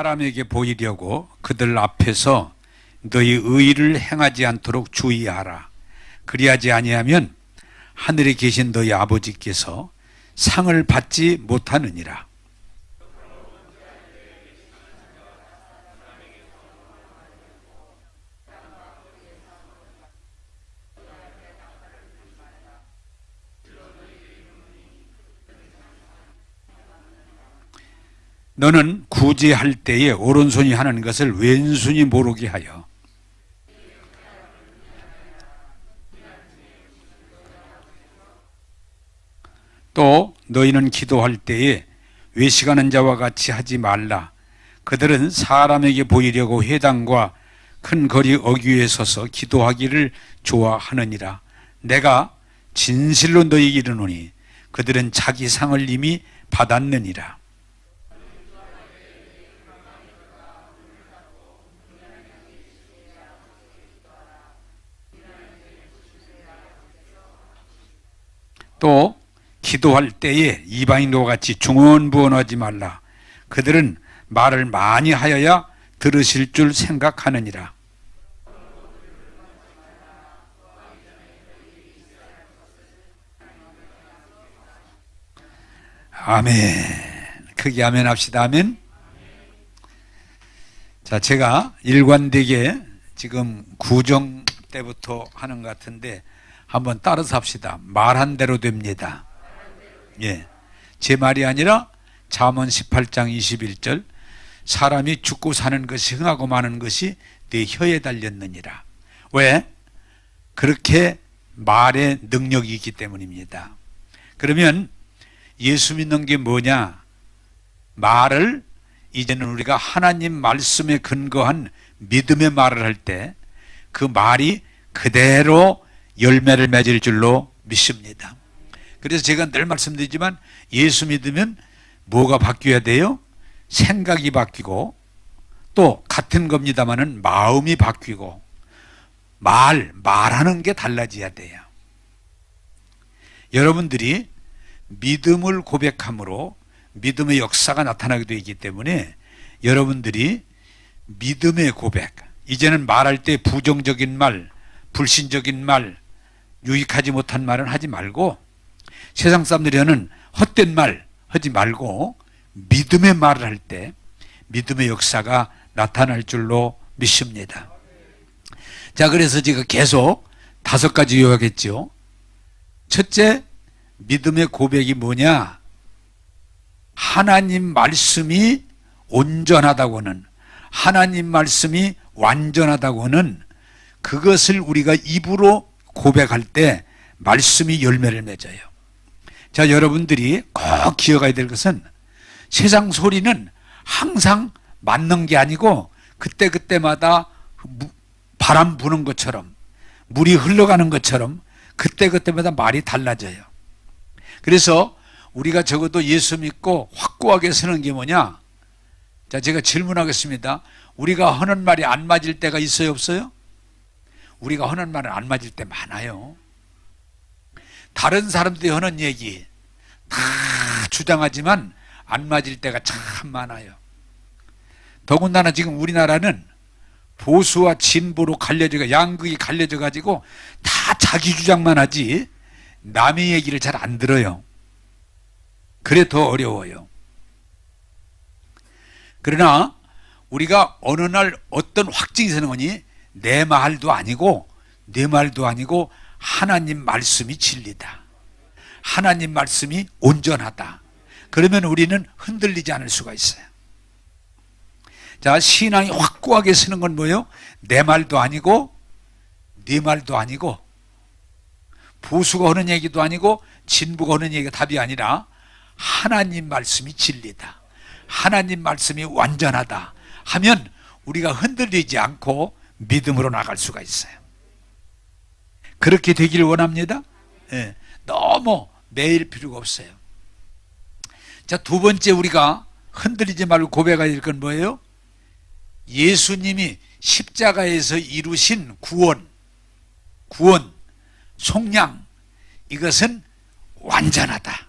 사람에게 보이려고 그들 앞에서 너희 의를 행하지 않도록 주의하라. 그리하지 아니하면 하늘에 계신 너희 아버지께서 상을 받지 못하느니라. 너는 구제할 때에 오른손이 하는 것을 왼손이 모르게 하여 또 너희는 기도할 때에 외식하는 자와 같이 하지 말라. 그들은 사람에게 보이려고 회당과 큰 거리 어귀에 서서 기도하기를 좋아하느니라. 내가 진실로 너희에게 이르노니 그들은 자기 상을 이미 받았느니라. 또 기도할 때에 이방인과 같이 중언부언하지 말라. 그들은 말을 많이 하여야 들으실 줄 생각하느니라. 아멘. 크게 아멘 합시다. 아멘. 자, 제가 일관되게 지금 구정 때부터 하는 것 같은데 한번 따라서 합시다. 말한 대로 됩니다. 예. 제 말이 아니라 잠언 18장 21절 사람이 죽고 사는 것이 흥하고 마는 것이 내 혀에 달렸느니라. 왜? 그렇게 말의 능력이 있기 때문입니다. 그러면 예수 믿는 게 뭐냐? 말을 이제는 우리가 하나님 말씀에 근거한 믿음의 말을 할 때 그 말이 그대로 열매를 맺을 줄로 믿습니다. 그래서 제가 늘 말씀드리지만 예수 믿으면 뭐가 바뀌어야 돼요? 생각이 바뀌고 또 같은 겁니다마는 마음이 바뀌고 말하는 게 달라져야 돼요. 여러분들이 믿음을 고백함으로 믿음의 역사가 나타나게 되기 때문에 여러분들이 믿음의 고백, 이제는 말할 때 부정적인 말, 불신적인 말, 유익하지 못한 말은 하지 말고 세상 사람들이 하는 헛된 말 하지 말고 믿음의 말을 할 때 믿음의 역사가 나타날 줄로 믿습니다. 자, 그래서 제가 계속 5가지 요약했죠. 첫째, 믿음의 고백이 뭐냐? 하나님 말씀이 온전하다고는, 하나님 말씀이 완전하다고는 그것을 우리가 입으로 고백할 때 말씀이 열매를 맺어요. 자, 여러분들이 꼭 기억해야 될 것은 세상 소리는 항상 맞는 게 아니고 그때그때마다 바람 부는 것처럼 물이 흘러가는 것처럼 그때그때마다 말이 달라져요. 그래서 우리가 적어도 예수 믿고 확고하게 서는 게 뭐냐? 자, 제가 질문하겠습니다. 우리가 하는 말이 안 맞을 때가 있어요, 없어요? 우리가 하는 말은 안 맞을 때 많아요. 다른 사람들이 하는 얘기 다 주장하지만 안 맞을 때가 참 많아요. 더군다나 지금 우리나라는 보수와 진보로 양극이 갈려져 가지고 다 자기 주장만 하지 남의 얘기를 잘 안 들어요. 그래 더 어려워요. 그러나 우리가 어느 날 어떤 확증이 서는 거니 내 말도 아니고 하나님 말씀이 진리다. 하나님 말씀이 온전하다. 그러면 우리는 흔들리지 않을 수가 있어요. 자, 신앙이 확고하게 서는 건 뭐예요? 내 말도 아니고 네 말도 아니고 보수가 하는 얘기도 아니고 진보가 하는 얘기가 답이 아니라 하나님 말씀이 진리다. 하나님 말씀이 완전하다 하면 우리가 흔들리지 않고 믿음으로 나갈 수가 있어요. 그렇게 되기를 원합니다. 예, 너무 매일 필요가 없어요. 자, 2번째 우리가 흔들리지 말고 고백해야 될 건 뭐예요? 예수님이 십자가에서 이루신 구원, 속량, 이것은 완전하다.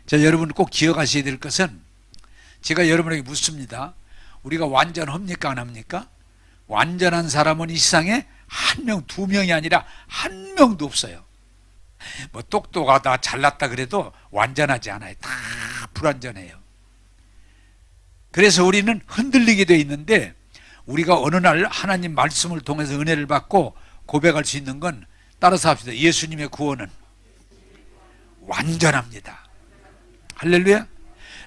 자, 여러분 꼭 기억하셔야 될 것은 제가 여러분에게 묻습니다. 우리가 완전합니까 안 합니까? 완전한 사람은 이 세상에 한 명, 두 명이 아니라 한 명도 없어요. 뭐 똑똑하다 잘났다 그래도 완전하지 않아요. 다 불완전해요. 그래서 우리는 흔들리게 돼 있는데, 우리가 어느 날 하나님 말씀을 통해서 은혜를 받고 고백할 수 있는 건, 따라서 합시다. 예수님의 구원은 완전합니다. 할렐루야.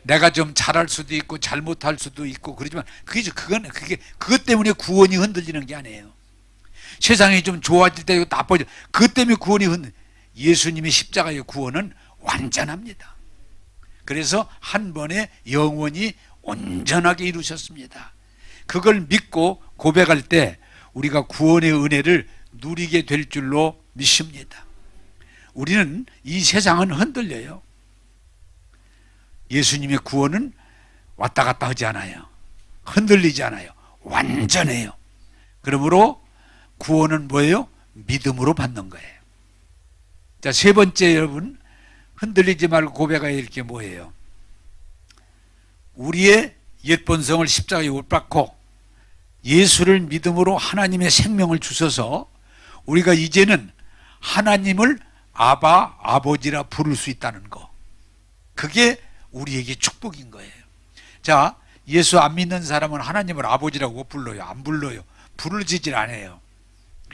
내가 좀 잘할 수도 있고 잘못할 수도 있고 그러지만 그것 때문에 구원이 흔들리는 게 아니에요. 세상이 좀 좋아질 때 나빠져, 그것 때문에 구원이 예수님의 십자가의 구원은 완전합니다. 그래서 한 번에 영원히 온전하게 이루셨습니다. 그걸 믿고 고백할 때 우리가 구원의 은혜를 누리게 될 줄로 믿습니다. 우리는 이 세상은 흔들려요. 예수님의 구원은 왔다 갔다 하지 않아요. 흔들리지 않아요. 완전해요. 그러므로 구원은 뭐예요? 믿음으로 받는 거예요. 자, 세 번째, 여러분, 흔들리지 말고 고백해야 할 게 뭐예요? 우리의 옛 본성을 십자가에 못 박고 예수를 믿음으로 하나님의 생명을 주셔서 우리가 이제는 하나님을 아바, 아버지라 부를 수 있다는 거. 그게 우리에게 축복인 거예요. 자, 예수 안 믿는 사람은 하나님을 아버지라고 못 불러요. 안 불러요. 부르지질 않아요.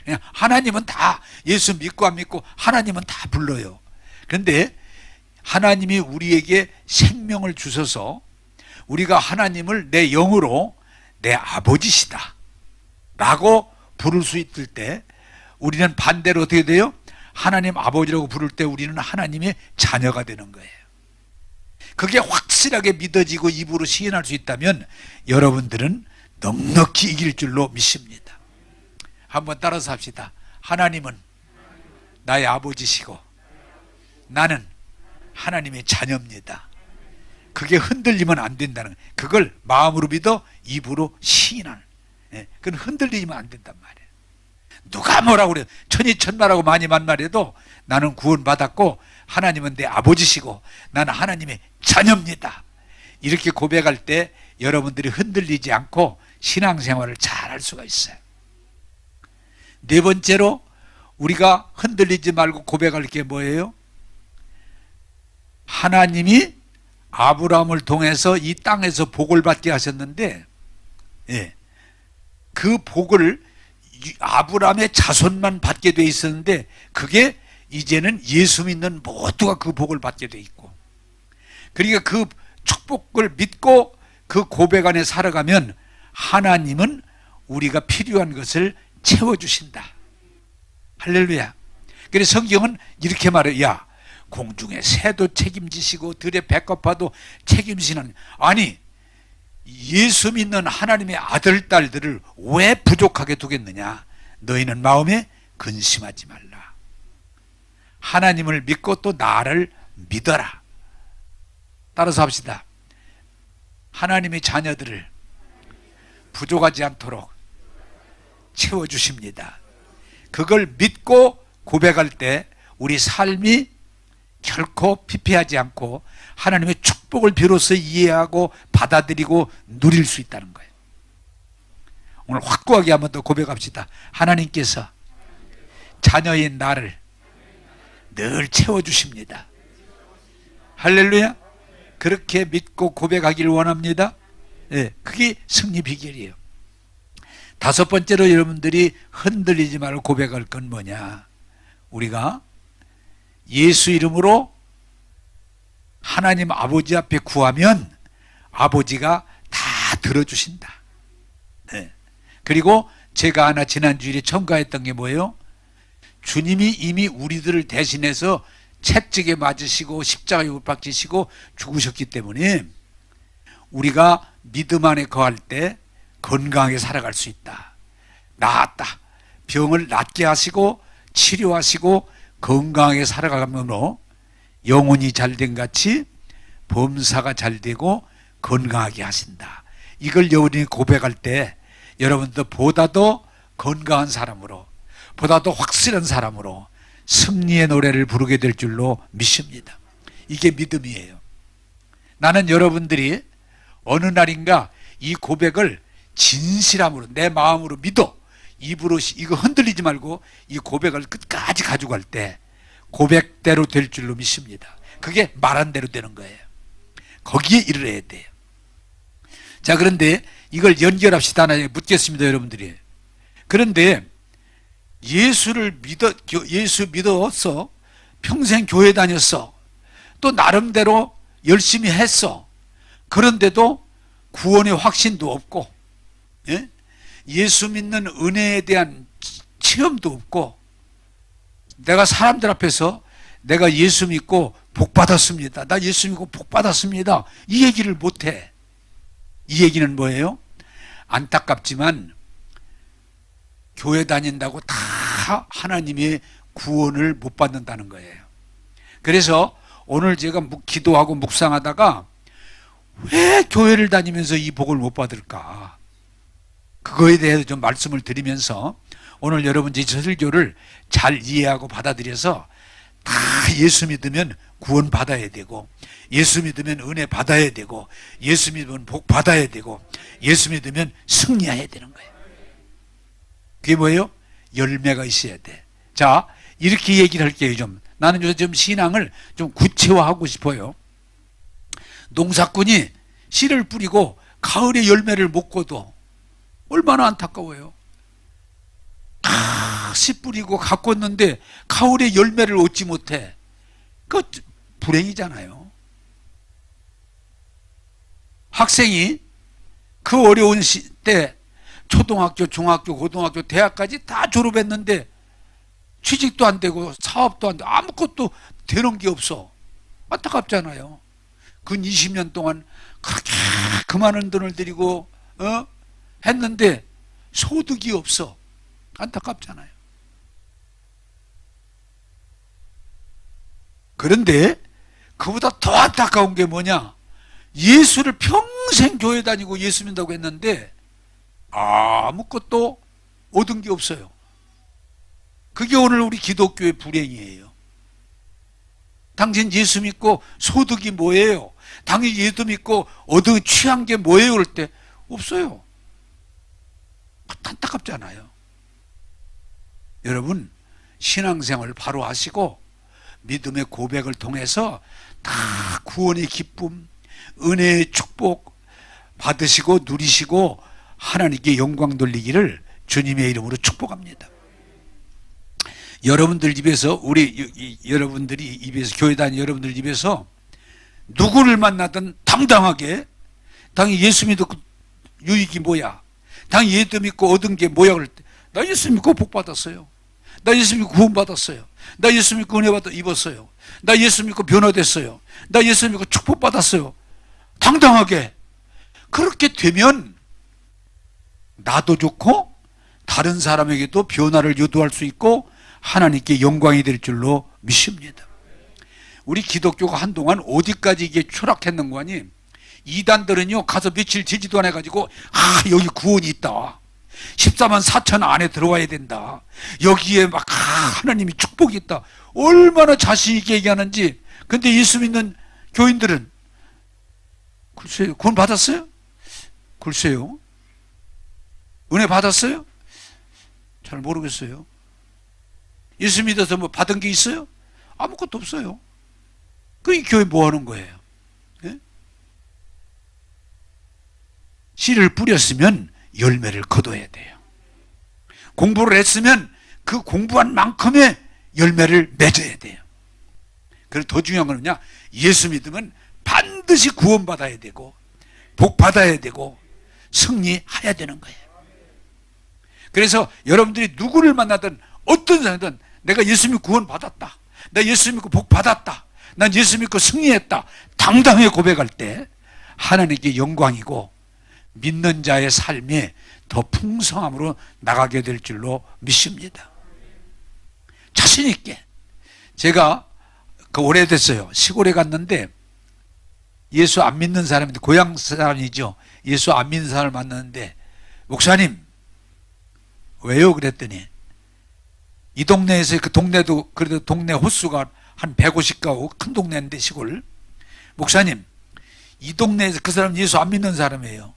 그냥 하나님은 다, 예수 믿고 안 믿고 하나님은 다 불러요. 그런데 하나님이 우리에게 생명을 주셔서 우리가 하나님을 내 영으로 내 아버지시다 라고 부를 수 있을 때, 우리는 반대로 어떻게 돼요? 하나님 아버지라고 부를 때 우리는 하나님의 자녀가 되는 거예요. 그게 확실하게 믿어지고 입으로 시인할 수 있다면 여러분들은 넉넉히 이길 줄로 믿습니다. 한번 따라서 합시다. 하나님은 나의 아버지시고 나는 하나님의 자녀입니다. 그게 흔들리면 안 된다는 거예요. 그걸 마음으로 믿어 입으로 시인하는. 그건 흔들리면 안 된단 말이에요. 누가 뭐라고 그래요? 천이천마라고 많이 만말해도 나는 구원받았고 하나님은 내 아버지시고 나는 하나님의 자녀입니다. 이렇게 고백할 때 여러분들이 흔들리지 않고 신앙생활을 잘 할 수가 있어요. 네 번째로 우리가 흔들리지 말고 고백할 게 뭐예요? 하나님이 아브라함을 통해서 이 땅에서 복을 받게 하셨는데, 그 복을 아브라함의 자손만 받게 돼 있었는데, 그게 이제는 예수 믿는 모두가 그 복을 받게 돼 있고, 그러니까 그 축복을 믿고 그 고백 안에 살아가면 하나님은 우리가 필요한 것을 채워주신다. 할렐루야. 그래서 성경은 이렇게 말해요. 야, 공중의 새도 책임지시고 들의 백합화도 책임지시는, 아니 예수 믿는 하나님의 아들 딸들을 왜 부족하게 두겠느냐? 너희는 마음에 근심하지 말라. 하나님을 믿고 또 나를 믿어라. 따라서 합시다. 하나님의 자녀들을 부족하지 않도록 채워주십니다. 그걸 믿고 고백할 때 우리 삶이 결코 피폐하지 않고 하나님의 축복을 비로소 이해하고 받아들이고 누릴 수 있다는 거예요. 오늘 확고하게 한번 더 고백합시다. 하나님께서 자녀인 나를 늘 채워주십니다. 할렐루야. 그렇게 믿고 고백하기를 원합니다. 그게 승리 비결이에요. 다섯 번째로 여러분들이 흔들리지 말고 고백할 건 뭐냐? 우리가 예수 이름으로 하나님 아버지 앞에 구하면 아버지가 다 들어주신다. 그리고 제가 하나 지난주일에 첨가했던 게 뭐예요? 주님이 이미 우리들을 대신해서 채찍에 맞으시고 십자가에 못 박히시고 죽으셨기 때문에 우리가 믿음 안에 거할 때 건강하게 살아갈 수 있다. 나았다. 병을 낫게 하시고 치료하시고 건강하게 살아가므로 영혼이 잘된 같이 범사가 잘되고 건강하게 하신다. 이걸 여러분이 고백할 때 여러분도 보다 더 건강한 사람으로, 보다 더 확실한 사람으로 승리의 노래를 부르게 될 줄로 믿습니다. 이게 믿음이에요. 나는 여러분들이 어느 날인가 이 고백을 진실함으로 내 마음으로 믿어 입으로 이거 흔들리지 말고 이 고백을 끝까지 가져갈 때 고백대로 될 줄로 믿습니다. 그게 말한 대로 되는 거예요. 거기에 이르러야 돼요. 자, 그런데 이걸 연결합시다. 하나 묻겠습니다, 여러분들이. 그런데 예수 믿어서 평생 교회 다녔어. 또 나름대로 열심히 했어. 그런데도 구원의 확신도 없고, 예? 예수 믿는 은혜에 대한 체험도 없고, 내가 사람들 앞에서 내가 예수 믿고 복 받았습니다. 나 예수 믿고 복 받았습니다. 이 얘기를 못해. 이 얘기는 뭐예요? 안타깝지만 교회 다닌다고 다 하나님의 구원을 못 받는다는 거예요. 그래서 오늘 제가 기도하고 묵상하다가 왜 교회를 다니면서 이 복을 못 받을까? 그거에 대해서 좀 말씀을 드리면서 오늘 여러분 제 설교를 잘 이해하고 받아들여서 다 예수 믿으면 구원 받아야 되고, 예수 믿으면 은혜 받아야 되고, 예수 믿으면 복 받아야 되고, 예수 믿으면 승리해야 되는 거예요. 그게 뭐예요? 열매가 있어야 돼. 자, 이렇게 얘기를 할게요. 좀 나는 요즘 신앙을 좀 구체화하고 싶어요. 농사꾼이 씨를 뿌리고 가을에 열매를 못 거둬. 얼마나 안타까워요. 씨 뿌리고 가꿨는데 가을에 열매를 얻지 못해. 그 불행이잖아요. 학생이 그 어려운 때 초등학교, 중학교, 고등학교, 대학까지 다 졸업했는데 취직도 안 되고 사업도 안 되고 아무것도 되는 게 없어. 안타깝잖아요. 근 20년 동안 그렇게 그 많은 돈을 들이고 했는데 소득이 없어. 안타깝잖아요. 그런데 그보다 더 안타까운 게 뭐냐? 예수를 평생 교회 다니고 예수 믿는다고 했는데 아무것도 얻은 게 없어요. 그게 오늘 우리 기독교의 불행이에요. 당신 예수 믿고 소득이 뭐예요? 당신 예수 믿고 얻은 취한 게 뭐예요? 그럴 때 없어요. 안타깝잖아요. 여러분, 신앙생활을 바로 하시고 믿음의 고백을 통해서 다 구원의 기쁨, 은혜의 축복 받으시고 누리시고 하나님께 영광 돌리기를 주님의 이름으로 축복합니다. 여러분들 집에서 여러분들이 입에서 교회 다니는 여러분들 집에서 누구를 만나든 당당하게 당연히 예수 믿고 유익이 뭐야? 당연히 예수 믿고 얻은 게 뭐야? 그럴 때 나 예수 믿고 복 받았어요. 나 예수 믿고 구원 받았어요. 나 예수 믿고 은혜 받아 입었어요. 나 예수 믿고 변화됐어요. 나 예수 믿고 축복 받았어요. 당당하게 그렇게 되면 나도 좋고 다른 사람에게도 변화를 유도할 수 있고 하나님께 영광이 될 줄로 믿습니다. 우리 기독교가 한동안 어디까지 이게 추락했는가 하니 이단들은요 가서 며칠 되지도 않아 가지고 여기 구원이 있다. 14만 4천 안에 들어와야 된다. 여기에 막 하나님이 축복이 있다. 얼마나 자신 있게 얘기하는지. 근데 예수 믿는 교인들은 글쎄요. 구원 받았어요? 글쎄요. 은혜 받았어요? 잘 모르겠어요. 예수 믿어서 뭐 받은 게 있어요? 아무것도 없어요. 그 교회 뭐 하는 거예요? 예? 씨를 뿌렸으면 열매를 거둬야 돼요. 공부를 했으면 그 공부한 만큼의 열매를 맺어야 돼요. 그리고 더 중요한 건 뭐냐? 예수 믿으면 반드시 구원받아야 되고 복 받아야 되고 승리해야 되는 거예요. 그래서 여러분들이 누구를 만나든 어떤 사람이든 내가 예수 믿고 구원 받았다. 나 예수 믿고 복 받았다. 난 예수 믿고 승리했다. 당당하게 고백할 때 하나님께 영광이고 믿는 자의 삶이 더 풍성함으로 나가게 될 줄로 믿습니다. 자신 있게. 제가 오래됐어요. 시골에 갔는데 예수 안 믿는 사람인데 고향 사람이죠. 예수 안 믿는 사람을 만났는데 목사님 왜요? 그랬더니 이 동네에서 그 동네도 그래도 동네 호수가 한 150가구 큰 동네인데 시골 목사님 이 동네에서 그 사람 예수 안 믿는 사람이에요.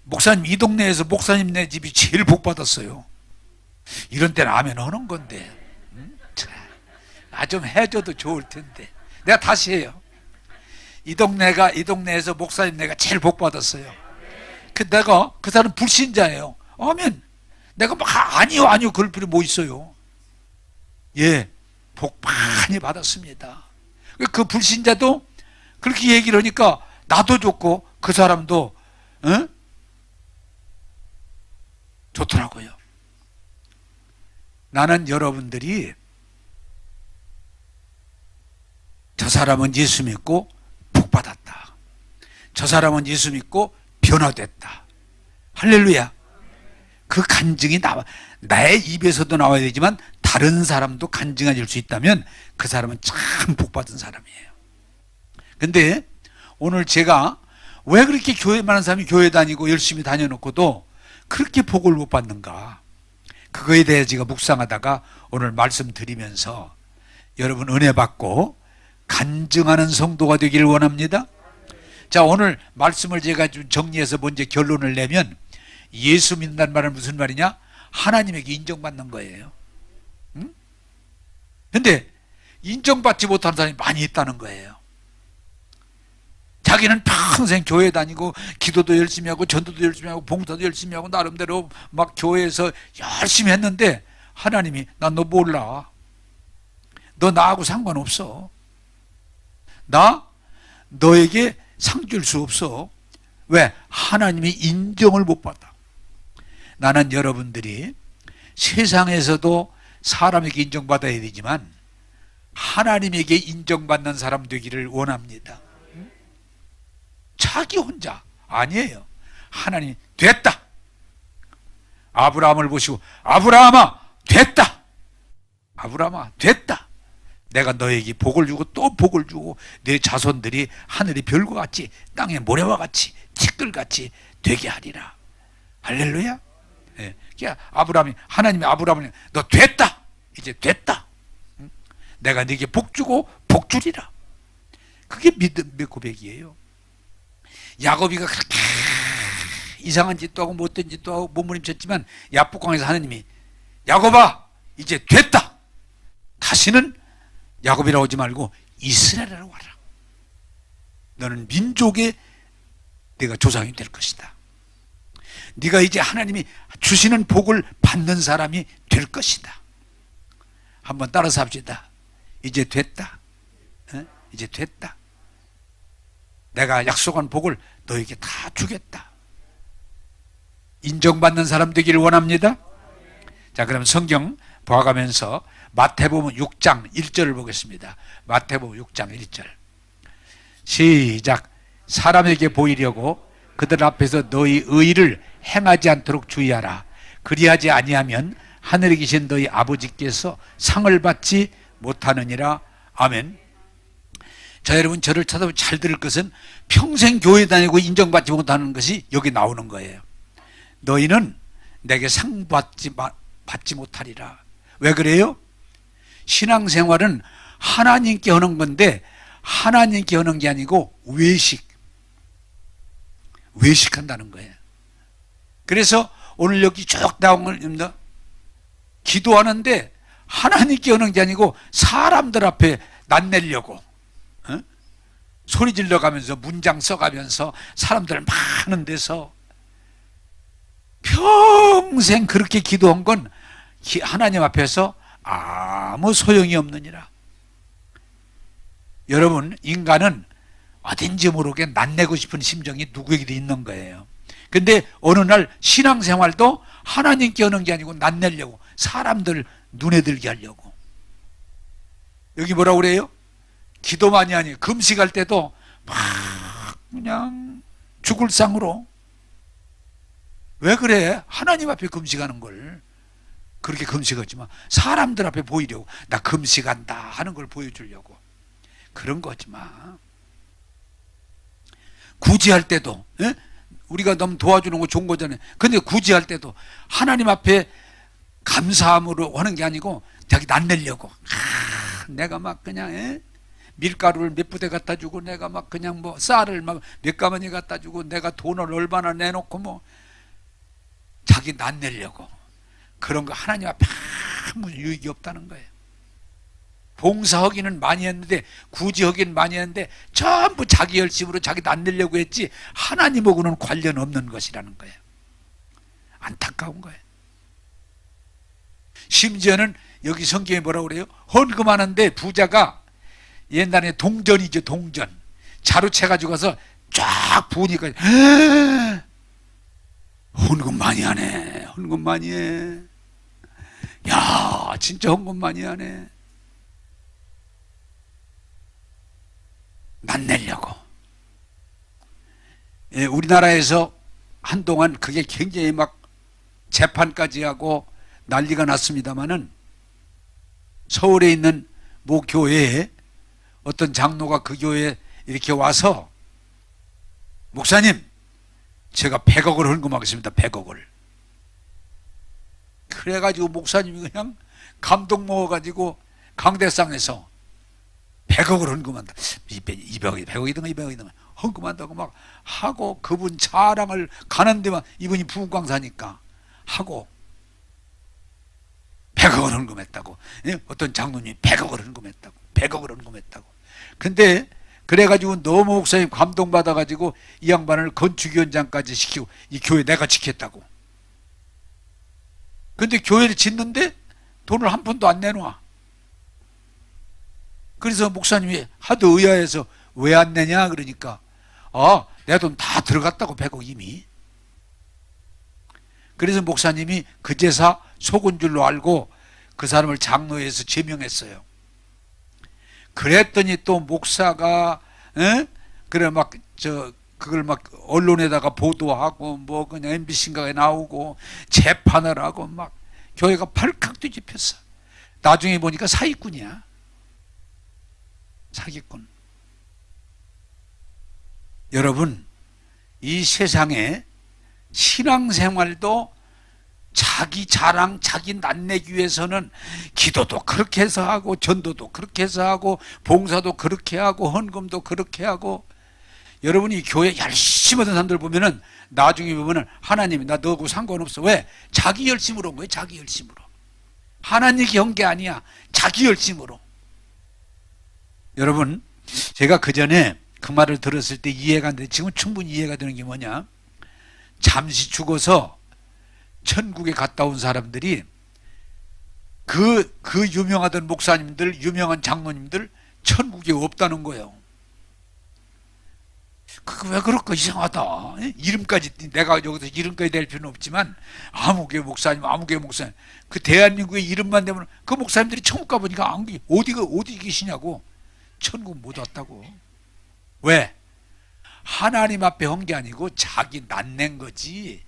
목사님, 이 동네에서 목사님네 집이 제일 복 받았어요. 이런 때는 아멘 하는 건데. 좀 해줘도 좋을 텐데. 내가 다시 해요. 이 동네에서 목사님네가 제일 복 받았어요. 내가 그 사람 불신자예요. 아멘. 내가 막 아니요 그럴 필요 뭐 있어요. 예, 복 많이 받았습니다. 그 불신자도 그렇게 얘기를 하니까 나도 좋고 그 사람도 좋더라고요. 나는 여러분들이 저 사람은 예수 믿고 복 받았다, 저 사람은 예수 믿고 변화됐다, 할렐루야, 그 간증이 나의 입에서도 나와야 되지만 다른 사람도 간증해 줄 수 있다면 그 사람은 참 복 받은 사람이에요. 근데 오늘 제가 왜 그렇게 많은 사람이 교회 다니고 열심히 다녀놓고도 그렇게 복을 못 받는가, 그거에 대해 제가 묵상하다가 오늘 말씀드리면서 여러분 은혜 받고 간증하는 성도가 되기를 원합니다. 자, 오늘 말씀을 제가 좀 정리해서 먼저 결론을 내면, 예수 믿는다는 말은 무슨 말이냐? 하나님에게 인정받는 거예요. 근데 인정받지 못하는 사람이 많이 있다는 거예요. 자기는 평생 교회 다니고 기도도 열심히 하고 전도도 열심히 하고 봉사도 열심히 하고 나름대로 막 교회에서 열심히 했는데 하나님이 난 너 몰라, 너 나하고 상관없어, 나 너에게 상 줄 수 없어. 왜? 하나님이 인정을 못 받아. 나는 여러분들이 세상에서도 사람에게 인정받아야 되지만 하나님에게 인정받는 사람 되기를 원합니다. 자기 혼자 아니에요. 하나님 됐다. 아브라함을 보시고 아브라함아 됐다. 아브라함아 됐다. 내가 너에게 복을 주고 또 복을 주고 내 자손들이 하늘의 별과 같이 땅의 모래와 같이 티끌같이 되게 하리라. 할렐루야. 예. 그러니까 하나님이 아브라함을 너 됐다. 이제 됐다. 내가 네게 복 주고 복 주리라. 그게 믿음의 고백이에요. 야곱이가 그렇게 이상한 짓도 하고 못된 짓도 하고 몸부림쳤지만 야복강에서 하나님이 야곱아 이제 됐다. 다시는 야곱이라고 하지 말고 이스라엘이라고 하라. 너는 민족의 네가 조상이 될 것이다. 네가 이제 하나님이 주시는 복을 받는 사람이 될 것이다. 한번 따라서 합시다. 이제 됐다. 이제 됐다. 내가 약속한 복을 너에게 다 주겠다. 인정받는 사람 되기를 원합니다. 자, 그럼 성경 봐가면서 마태복음 6장 1절을 보겠습니다. 마태복음 6장 1절 시작. 사람에게 보이려고 그들 앞에서 너희 의를 행하지 않도록 주의하라. 그리하지 아니하면 하늘에 계신 너희 아버지께서 상을 받지 못하느니라. 아멘. 자, 여러분 저를 찾아보면 잘 들을 것은 평생 교회 다니고 인정받지 못하는 것이 여기 나오는 거예요. 너희는 내게 상 받지 못하리라. 왜 그래요? 신앙생활은 하나님께 하는 건데 하나님께 하는 게 아니고 외식한다는 거예요. 그래서 오늘 여기 쭉 나온 겁니다. 기도하는데 하나님께 하는 게 아니고 사람들 앞에 낯내려고 소리 질러가면서 문장 써가면서 사람들 많은 데서 평생 그렇게 기도한 건 하나님 앞에서 아무 소용이 없느니라. 여러분, 인간은 어딘지 모르게 낯내고 싶은 심정이 누구에게도 있는 거예요. 근데 어느 날 신앙생활도 하나님께 하는 게 아니고 낯내려고, 사람들 눈에 들게 하려고. 여기 뭐라고 그래요? 기도 많이 하니 금식할 때도 막 그냥 죽을 상으로. 왜 그래? 하나님 앞에 금식하는 걸 그렇게 금식하지 마. 사람들 앞에 보이려고 나 금식한다 하는 걸 보여주려고 그런 거지 마. 구제할 때도 우리가 너무 도와주는 거 좋은 거잖아요. 근데 구제할 때도 하나님 앞에 감사함으로 하는 게 아니고 자기 낯내려고 내가 막 그냥 밀가루를 몇 부대 갖다 주고 내가 막 그냥 뭐 쌀을 막 몇 가마니 갖다 주고 내가 돈을 얼마나 내놓고 뭐 자기 낫내려고 그런 거 하나님 앞에 아무 유익이 없다는 거예요. 봉사하기는 많이 했는데 굳이 하기는 많이 했는데 전부 자기 열심으로 자기 낫내려고 했지 하나님하고는 관련 없는 것이라는 거예요. 안타까운 거예요. 심지어는 여기 성경에 뭐라고 그래요? 헌금하는데 부자가 옛날에 동전이죠, 동전. 자루채 가지고 가서 쫙 부으니까 헌금 많이 하네. 헌금 많이 해. 야, 진짜 헌금 많이 하네. 낫내려고. 예, 우리나라에서 한동안 그게 굉장히 막 재판까지 하고 난리가 났습니다마는 서울에 있는 모 교회에 어떤 장로가 그 교회에 이렇게 와서 목사님 제가 100억을 헌금하겠습니다. 100억을. 그래가지고 목사님이 그냥 감동 먹어가지고 강대상에서 100억을 헌금한다. 200억이 100억이든가 200억이든가 헌금한다고 막 하고 그분 자랑을 가는 데만 이분이 부흥광사니까 하고 100억을 헌금했다고. 어떤 장로님이 100억을 헌금했다고. 100억을 헌금했다고. 근데 그래가지고 너무 목사님 감동받아가지고 이 양반을 건축위원장까지 시키고 이 교회 내가 지켰다고. 근데 교회를 짓는데 돈을 한 푼도 안 내놔. 그래서 목사님이 하도 의아해서 왜 안 내냐 그러니까 내 돈 다 들어갔다고 100억 이미. 그래서 목사님이 그 제사 속은 줄로 알고 그 사람을 장로에서 제명했어요. 그랬더니 또 목사가 그래 막 그걸 막 언론에다가 보도하고 뭐 그냥 MBC인가에 나오고 재판을 하고 막 교회가 발칵 뒤집혔어. 나중에 보니까 사기꾼이야. 사기꾼. 여러분, 이 세상에 신앙생활도 자기 자랑, 자기 낫내기 위해서는 기도도 그렇게 해서 하고 전도도 그렇게 해서 하고 봉사도 그렇게 하고 헌금도 그렇게 하고. 여러분이 교회 열심히 하던 사람들 보면은 나중에 보면은 하나님이 나 너하고 상관없어. 왜? 자기 열심으로 온 거예요. 자기 열심으로. 하나님이 한 게 아니야. 자기 열심으로. 여러분, 제가 그 전에 그 말을 들었을 때 이해가 안 돼. 지금 충분히 이해가 되는 게 뭐냐? 잠시 죽어서 천국에 갔다 온 사람들이 그 유명하던 목사님들, 유명한 장로님들 천국에 없다는 거예요. 그거 왜 그럴까? 이상하다. 이름까지 내가 여기서 이름까지 될 필요는 없지만 아무개 목사님, 아무개 목사님 그 대한민국의 이름만 되면 그 목사님들이 천국 가보니까 어디 계시냐고. 천국 못 왔다고. 왜? 하나님 앞에 한 게 아니고 자기 낫낸 거지,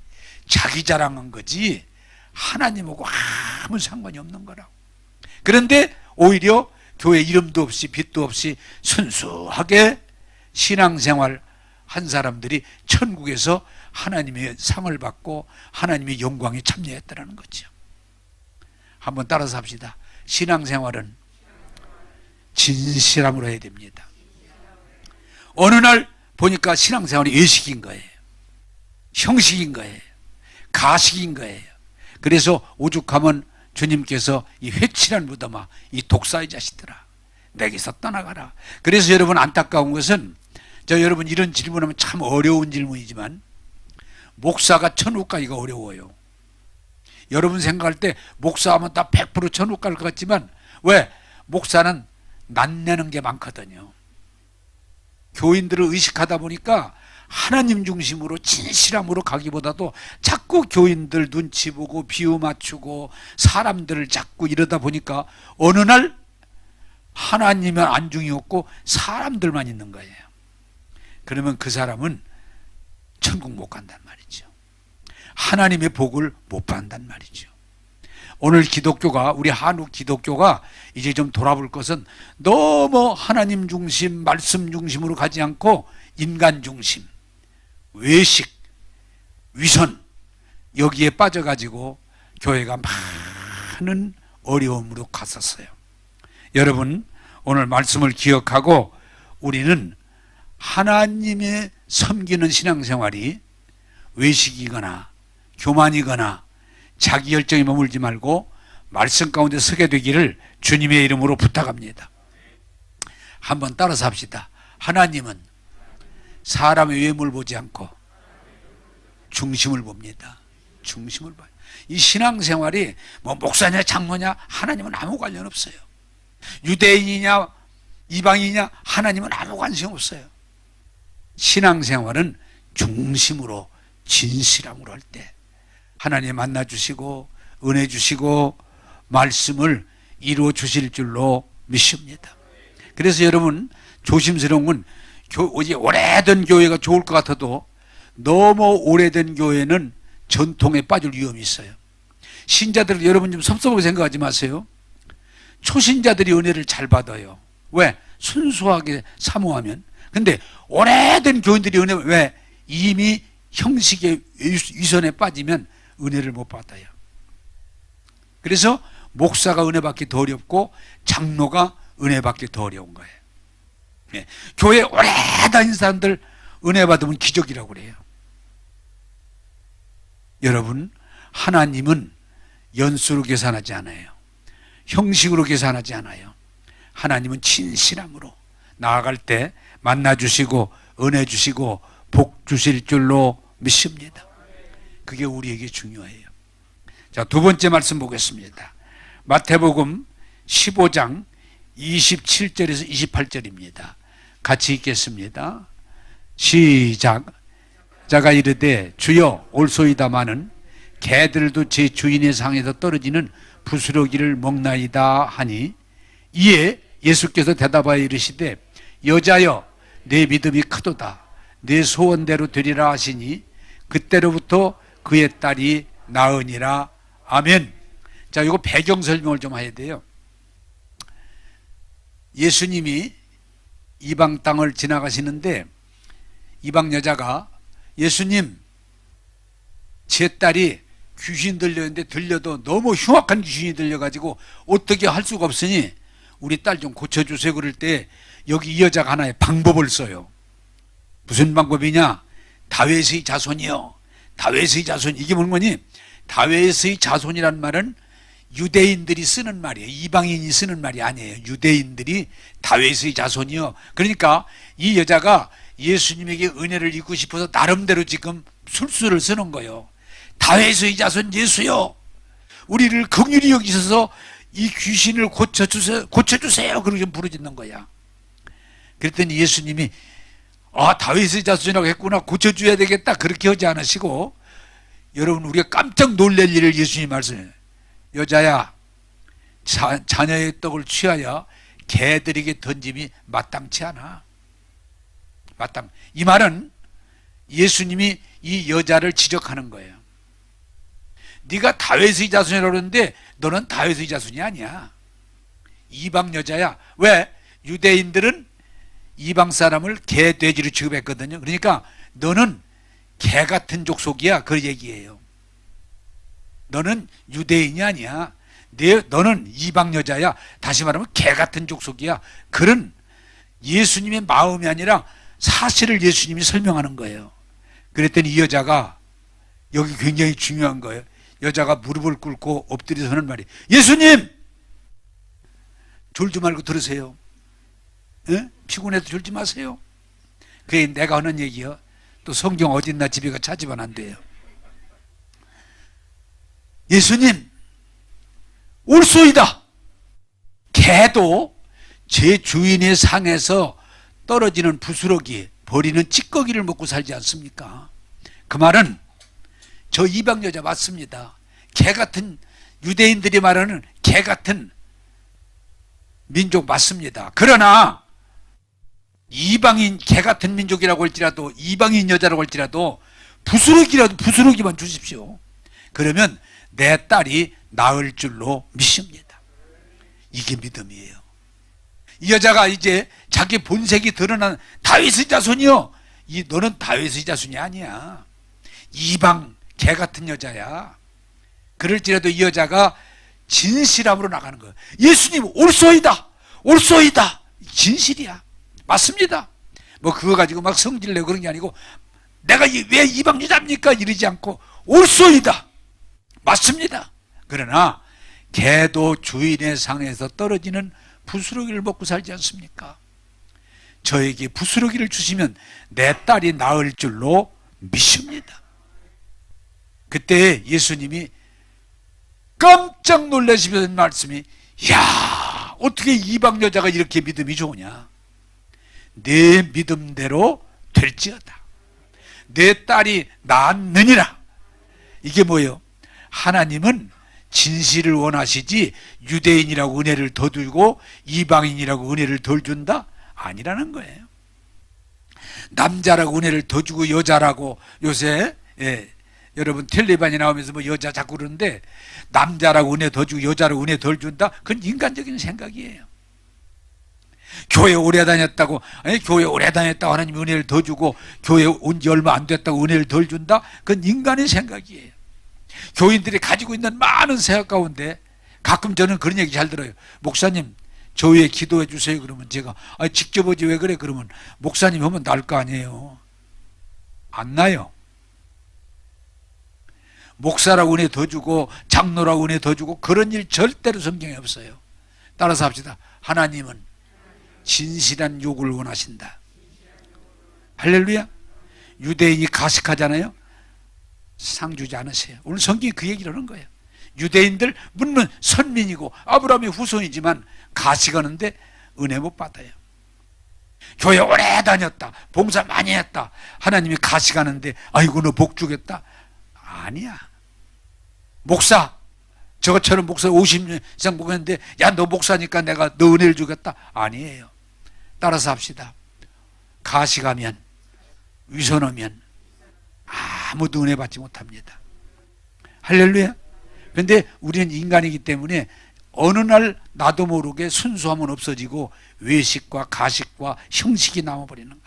자기 자랑한 거지 하나님하고 아무 상관이 없는 거라고. 그런데 오히려 교회 이름도 없이 빛도 없이 순수하게 신앙생활 한 사람들이 천국에서 하나님의 상을 받고 하나님의 영광에 참여했다는 거죠. 한번 따라서 합시다. 신앙생활은 진실함으로 해야 됩니다. 어느 날 보니까 신앙생활이 예식인 거예요. 형식인 거예요. 가식인 거예요. 그래서 오죽하면 주님께서 이 회칠한 무덤아, 이 독사의 자식들아, 내게서 떠나가라. 그래서 여러분 안타까운 것은 여러분 이런 질문하면 참 어려운 질문이지만 목사가 천국 가기가 어려워요. 여러분 생각할 때 목사하면 다 100% 천국 갈 것 같지만 왜? 목사는 낫내는 게 많거든요. 교인들을 의식하다 보니까 하나님 중심으로 진실함으로 가기보다도 자꾸 교인들 눈치 보고 비유 맞추고 사람들을 자꾸 이러다 보니까 어느 날 하나님은 안중이 없고 사람들만 있는 거예요. 그러면 그 사람은 천국 못 간단 말이죠. 하나님의 복을 못 받는단 말이죠. 오늘 기독교가, 우리 한국 기독교가 이제 좀 돌아볼 것은 너무 하나님 중심, 말씀 중심으로 가지 않고 인간 중심, 외식, 위선 여기에 빠져가지고 교회가 많은 어려움으로 갔었어요. 여러분, 오늘 말씀을 기억하고 우리는 하나님의 섬기는 신앙생활이 외식이거나 교만이거나 자기 열정에 머물지 말고 말씀 가운데 서게 되기를 주님의 이름으로 부탁합니다. 한번 따라서 합시다. 하나님은 사람의 외모를 보지 않고 중심을 봅니다. 중심을 봐요. 이 신앙생활이 뭐 목사냐 장로냐 하나님은 아무 관련 없어요. 유대인이냐 이방인이냐 하나님은 아무 관심 없어요. 신앙생활은 중심으로 진실함으로 할 때 하나님 만나 주시고 은혜 주시고 말씀을 이루어 주실 줄로 믿습니다. 그래서 여러분 조심스러운 건 오래된 교회가 좋을 것 같아도 너무 오래된 교회는 전통에 빠질 위험이 있어요. 신자들 여러분 좀 섭섭하게 생각하지 마세요. 초신자들이 은혜를 잘 받아요. 왜? 순수하게 사모하면. 근데 오래된 교인들이 은혜 왜? 이미 형식의 위선에 빠지면 은혜를 못 받아요. 그래서 목사가 은혜 받기 더 어렵고 장로가 은혜 받기 더 어려운 거예요. 예. 교회 오래 다닌 사람들 은혜 받으면 기적이라고 그래요. 여러분, 하나님은 연수로 계산하지 않아요. 형식으로 계산하지 않아요. 하나님은 진실함으로 나아갈 때 만나 주시고 은혜 주시고 복 주실 줄로 믿습니다. 그게 우리에게 중요해요. 자, 두 번째 말씀 보겠습니다. 마태복음 15장 27절에서 28절입니다. 같이 읽겠습니다. 시작. 자가 이르되 주여 올소이다마는 개들도 제 주인의 상에서 떨어지는 부스러기를 먹나이다 하니 이에 예수께서 대답하여 이르시되 여자여 내 믿음이 크도다 내 소원대로 되리라 하시니 그때로부터 그의 딸이 나으니라. 아멘. 자, 이거 배경 설명을 좀 해야 돼요. 예수님이 이방 땅을 지나가시는데 이방 여자가 예수님, 제 딸이 귀신 들렸는데 들려도 너무 흉악한 귀신이 들려가지고 어떻게 할 수가 없으니 우리 딸 좀 고쳐주세요. 그럴 때 여기 이 여자가 하나의 방법을 써요. 무슨 방법이냐? 다윗의 자손이요. 다윗의 자손. 이게 뭐니? 다윗의 자손이란 말은 유대인들이 쓰는 말이에요. 이방인이 쓰는 말이 아니에요. 유대인들이 다윗의 자손이요. 그러니까 이 여자가 예수님에게 은혜를 입고 싶어서 나름대로 지금 술수를 쓰는 거예요. 다윗의 자손 예수요, 우리를 긍휼히 여기셔서 이 귀신을 고쳐주세요. 그러고 좀 부르짖는 거야. 그랬더니 예수님이 다윗의 자손이라고 했구나, 고쳐줘야 되겠다, 그렇게 하지 않으시고, 여러분 우리가 깜짝 놀랄 일을 예수님이 말씀해요. 여자야, 자녀의 떡을 취하여 개들에게 던짐이 마땅치 않아. 이 말은 예수님이 이 여자를 지적하는 거예요. 네가 다윗의 자손이라고 그러는데 너는 다윗의 자손이 아니야. 이방 여자야. 왜? 유대인들은 이방 사람을 개, 돼지로 취급했거든요. 그러니까 너는 개 같은 족속이야, 그 얘기예요. 너는 유대인이 아니야. 너는 이방 여자야. 다시 말하면 개 같은 족속이야. 그런 예수님의 마음이 아니라 사실을 예수님이 설명하는 거예요. 그랬더니 이 여자가, 여기 굉장히 중요한 거예요. 여자가 무릎을 꿇고 엎드려서 하는 말이, 예수님! 졸지 말고 들으세요. 에? 피곤해도 졸지 마세요. 그게 내가 하는 얘기요. 또 성경 어딨나 집에 가 찾으면 안 돼요. 예수님, 올소이다. 개도 제 주인의 상에서 떨어지는 부스러기, 버리는 찌꺼기를 먹고 살지 않습니까? 그 말은 저 이방 여자 맞습니다. 개 같은, 유대인들이 말하는 개 같은 민족 맞습니다. 그러나 이방인 개 같은 민족이라고 할지라도, 이방인 여자라고 할지라도 부스러기만 주십시오. 그러면 내 딸이 나을 줄로 믿습니다. 이게 믿음이에요. 이 여자가 이제 자기 본색이 드러난 다윗의 자손이요. 너는 다윗의 자손이 아니야. 이방 개 같은 여자야. 그럴지라도 이 여자가 진실함으로 나가는 거예요. 예수님, 올소이다. 옳소이다. 진실이야. 맞습니다. 뭐 그거 가지고 막 성질내고 그런 게 아니고 내가 왜 이방 여자입니까? 이러지 않고 옳소이다. 맞습니다. 그러나 개도 주인의 상에서 떨어지는 부스러기를 먹고 살지 않습니까? 저에게 부스러기를 주시면 내 딸이 나을 줄로 믿습니다. 그때 예수님이 깜짝 놀라시면서 말씀이, 야, 어떻게 이방 여자가 이렇게 믿음이 좋으냐? 내 믿음대로 될지어다. 내 딸이 낳느니라. 이게 뭐예요? 하나님은 진실을 원하시지 유대인이라고 은혜를 더 주고 이방인이라고 은혜를 덜 준다? 아니라는 거예요. 남자라고 은혜를 더 주고 여자라고 요새 여러분 텔레비전에 나오면서 뭐 여자 자꾸 그러는데 남자라고 은혜 더 주고 여자라고 은혜 덜 준다? 그건 인간적인 생각이에요. 교회 오래 다녔다고 교회 오래 다녔다고 하나님 은혜를 더 주고 교회 온 지 얼마 안 됐다고 은혜를 덜 준다? 그건 인간의 생각이에요. 교인들이 가지고 있는 많은 생각 가운데 가끔 저는 그런 얘기 잘 들어요. 목사님 저 위에 기도해 주세요. 그러면 제가 직접 오지 왜 그래? 그러면 목사님 하면 날 거 아니에요. 안 나요. 목사라고 은혜 더 주고 장로라고 은혜 더 주고 그런 일 절대로 성경에 없어요. 따라서 합시다. 하나님은 진실한 욕을 원하신다. 할렐루야. 유대인이 가식하잖아요. 상 주지 않으세요. 오늘 성경이 그 얘기를 하는 거예요. 유대인들 물론 선민이고 아브라함의 후손이지만 가식하는데 은혜 못 받아요. 교회 오래 다녔다, 봉사 많이 했다, 하나님이 가식하는데 아이고 너 복 주겠다? 아니야. 목사 저것처럼 목사 50년 이상 목했는데 야 너 목사니까 내가 너 은혜를 주겠다? 아니에요. 따라서 합시다. 가식하면 위선하면 아무도 은혜 받지 못합니다. 할렐루야. 그런데 우리는 인간이기 때문에 어느 날 나도 모르게 순수함은 없어지고 외식과 가식과 형식이 남아버리는 거예요.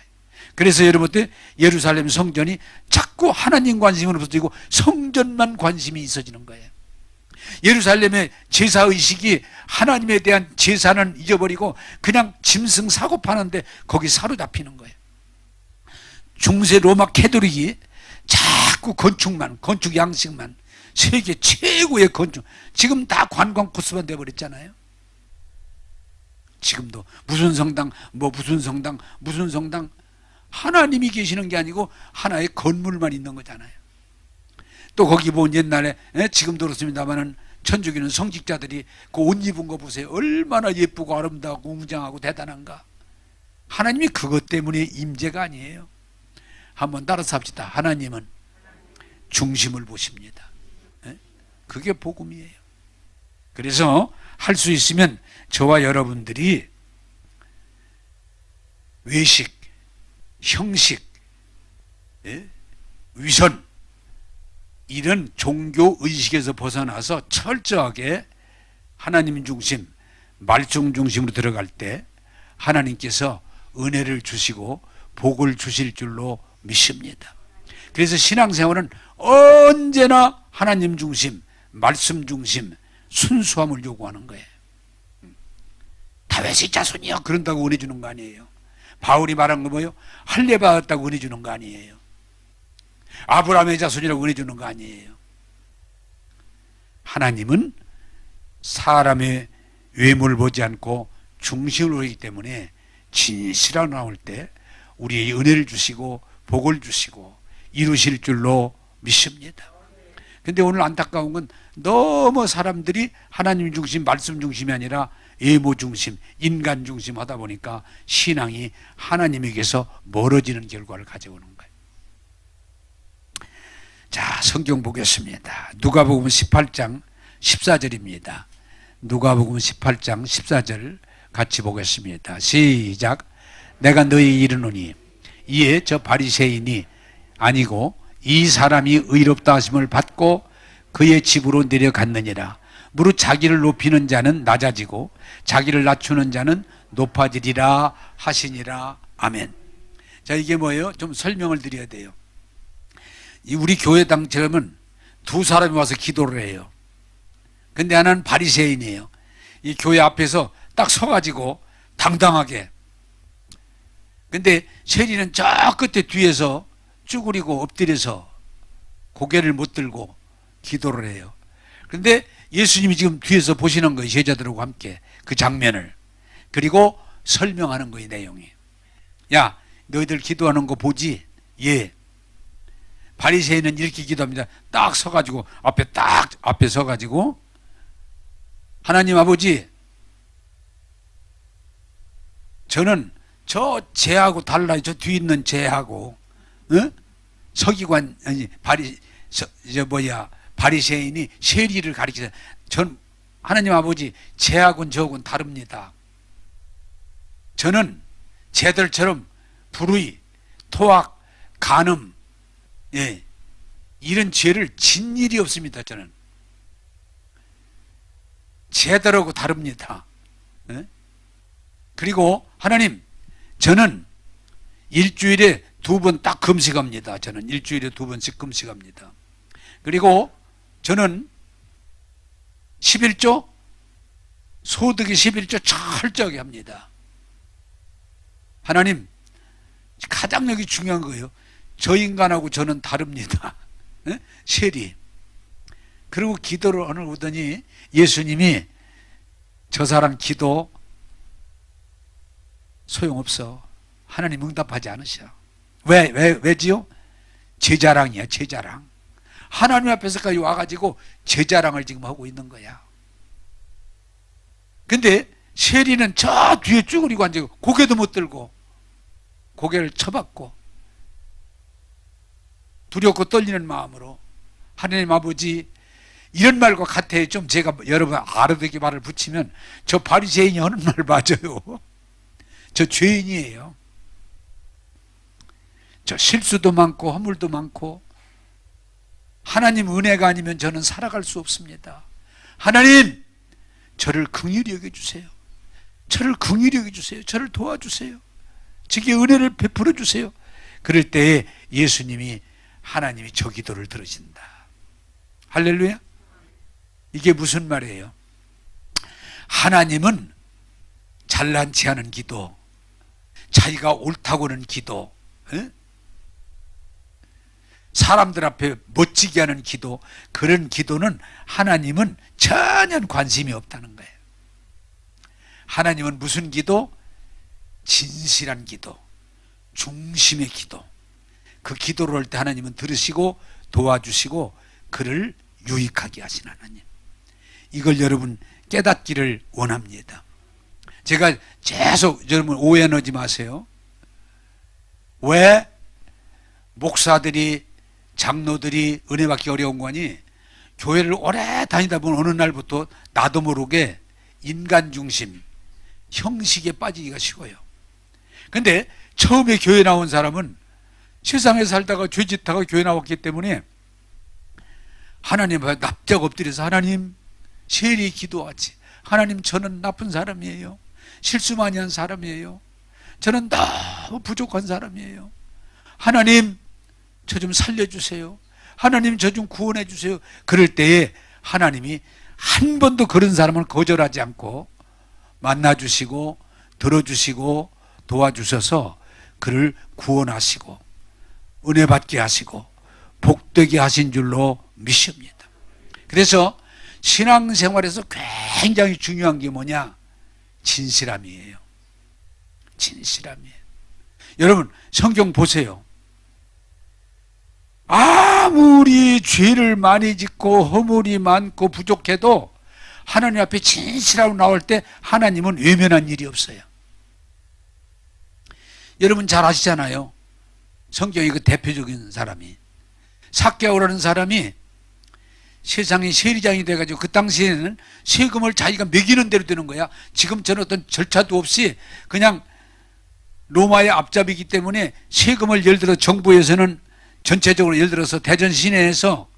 그래서 여러분들 예루살렘 성전이 자꾸 하나님 관심은 없어지고 성전만 관심이 있어지는 거예요. 예루살렘의 제사의식이 하나님에 대한 제사는 잊어버리고 그냥 짐승 사고 파는데 거기 사로잡히는 거예요. 중세 로마 캐톨릭이 자꾸 건축 양식만, 세계 최고의 건축, 지금 다 관광 코스만 돼버렸잖아요. 지금도 무슨 성당 무슨 성당 하나님이 계시는 게 아니고 하나의 건물만 있는 거잖아요. 또 거기 보면 옛날에 지금도 그렇습니다만은 천주교는 성직자들이 그 옷 입은 거 보세요. 얼마나 예쁘고 아름다우고 웅장하고 대단한가. 하나님이 그것 때문에 임재가 아니에요. 한번 따라서 합시다. 하나님은 중심을 보십니다. 그게 복음이에요. 그래서 할 수 있으면 저와 여러분들이 외식, 형식, 위선 이런 종교 의식에서 벗어나서 철저하게 하나님 중심, 말씀 중심으로 들어갈 때 하나님께서 은혜를 주시고 복을 주실 줄로 믿습니다. 그래서 신앙생활은 언제나 하나님 중심, 말씀 중심, 순수함을 요구하는 거예요. 다윗의 자손이요 그런다고 은혜 주는 거 아니에요. 바울이 말한 거 뭐예요? 할례 받았다고 은혜 주는 거 아니에요. 아브라함의 자손이라고 은혜 주는 거 아니에요. 하나님은 사람의 외모를 보지 않고 중심으로 하기 때문에 진실하게 나올 때 우리에게 은혜를 주시고 복을 주시고 이루실 줄로 믿습니다. 근데 오늘 안타까운 건 너무 사람들이 하나님 중심, 말씀 중심이 아니라 외모 중심, 인간 중심 하다 보니까 신앙이 하나님에게서 멀어지는 결과를 가져오는 거예요. 자, 성경 보겠습니다. 누가복음 18장 14절입니다. 누가복음 18장 14절 같이 보겠습니다. 시작. 내가 너희에게 이르노니 이에 저 바리새인이 아니고 이 사람이 의롭다 하심을 받고 그의 집으로 내려갔느니라. 무릇 자기를 높이는 자는 낮아지고 자기를 낮추는 자는 높아지리라 하시니라. 아멘. 자, 이게 뭐예요? 좀 설명을 드려야 돼요. 우리 교회당처럼은 두 사람이 와서 기도를 해요. 근데 하나는 바리새인이에요. 이 교회 앞에서 딱 서가지고 당당하게. 근데 세리는 저 끝에 뒤에서 쭈그리고 엎드려서 고개를 못 들고 기도를 해요. 그런데 예수님이 지금 뒤에서 보시는 거예요. 제자들하고 함께 그 장면을. 그리고 설명하는 거예요. 내용이. 야, 너희들 기도하는 거 보지? 예. 바리새인은 이렇게 기도합니다. 딱 서가지고 앞에 서가지고 하나님 아버지, 저는 저 쟤하고 달라요. 저 뒤에 있는 쟤하고, 서기관 아니 바리새인이 세리를 가리키자. 전 하나님 아버지, 쟤하고는 저하고는 다릅니다. 저는 쟤들처럼 불의, 토악, 간음, 예, 이런 죄를 진 일이 없습니다. 저는 쟤들하고 다릅니다. 예? 그리고 하나님, 저는 일주일에 2번 딱 금식합니다. 저는 일주일에 2번씩 금식합니다. 그리고 저는 11조, 소득이 11조 철저하게 합니다. 하나님, 가장 여기 중요한 거예요. 저 인간하고 저는 다릅니다. 네? 세리. 그리고 기도를 하더니 예수님이 저 사람 기도 소용없어. 하나님 응답하지 않으셔. 왜지요? 제 자랑이야, 제 자랑. 하나님 앞에서까지 와가지고 제 자랑을 지금 하고 있는 거야. 근데 세리는 저 뒤에 쭈그리고 앉아있고 고개도 못 들고 고개를 쳐박고 두렵고 떨리는 마음으로 하나님 아버지, 이런 말과 같아요. 좀 제가 여러분 알아듣게 말을 붙이면 저 바리새인이 하는 말 맞아요. 저 죄인이에요. 저 실수도 많고 허물도 많고 하나님 은혜가 아니면 저는 살아갈 수 없습니다. 하나님, 저를 긍휼히 여겨주세요. 저를 긍휼히 여겨주세요. 저를 도와주세요. 제게 은혜를 베풀어 주세요. 그럴 때에 예수님이, 하나님이 저 기도를 들으신다. 할렐루야. 이게 무슨 말이에요? 하나님은 잘난 체 하는 기도, 자기가 옳다고는 기도, 사람들 앞에 멋지게 하는 기도, 그런 기도는 하나님은 전혀 관심이 없다는 거예요. 하나님은 무슨 기도? 진실한 기도, 중심의 기도. 그 기도를 할 때 하나님은 들으시고 도와주시고 그를 유익하게 하신 하나님. 이걸 여러분 깨닫기를 원합니다. 제가 계속, 여러분 오해하지 마세요. 왜 목사들이, 장로들이 은혜 받기 어려운 거니? 교회를 오래 다니다 보면 어느 날부터 나도 모르게 인간 중심, 형식에 빠지기가 쉬워요. 근데 처음에 교회 나온 사람은 세상에 살다가 죄짓다가 교회 나왔기 때문에 하나님 앞에 납작 엎드려서, 하나님, 세리 기도하지. 하나님, 저는 나쁜 사람이에요. 실수 많이 한 사람이에요. 저는 너무 부족한 사람이에요. 하나님, 저 좀 살려주세요. 하나님, 저 좀 구원해 주세요. 그럴 때에 하나님이 한 번도 그런 사람을 거절하지 않고 만나주시고 들어주시고 도와주셔서 그를 구원하시고 은혜 받게 하시고 복되게 하신 줄로 믿습니다. 그래서 신앙생활에서 굉장히 중요한 게 뭐냐? 진실함이에요. 진실함이에요. 여러분 성경 보세요. 아무리 죄를 많이 짓고 허물이 많고 부족해도 하나님 앞에 진실하고 나올 때 하나님은 외면한 일이 없어요. 여러분 잘 아시잖아요. 성경의 그 대표적인 사람이 삭개오라는 사람이 세상에 세리장이 돼가지고 그 당시에는 세금을 자기가 매기는 대로 되는 거야. 지금처럼 어떤 절차도 없이 그냥 로마의 앞잡이기 때문에 세금을 예를 들어 정부에서는 전체적으로 예를 들어서 대전 시내에서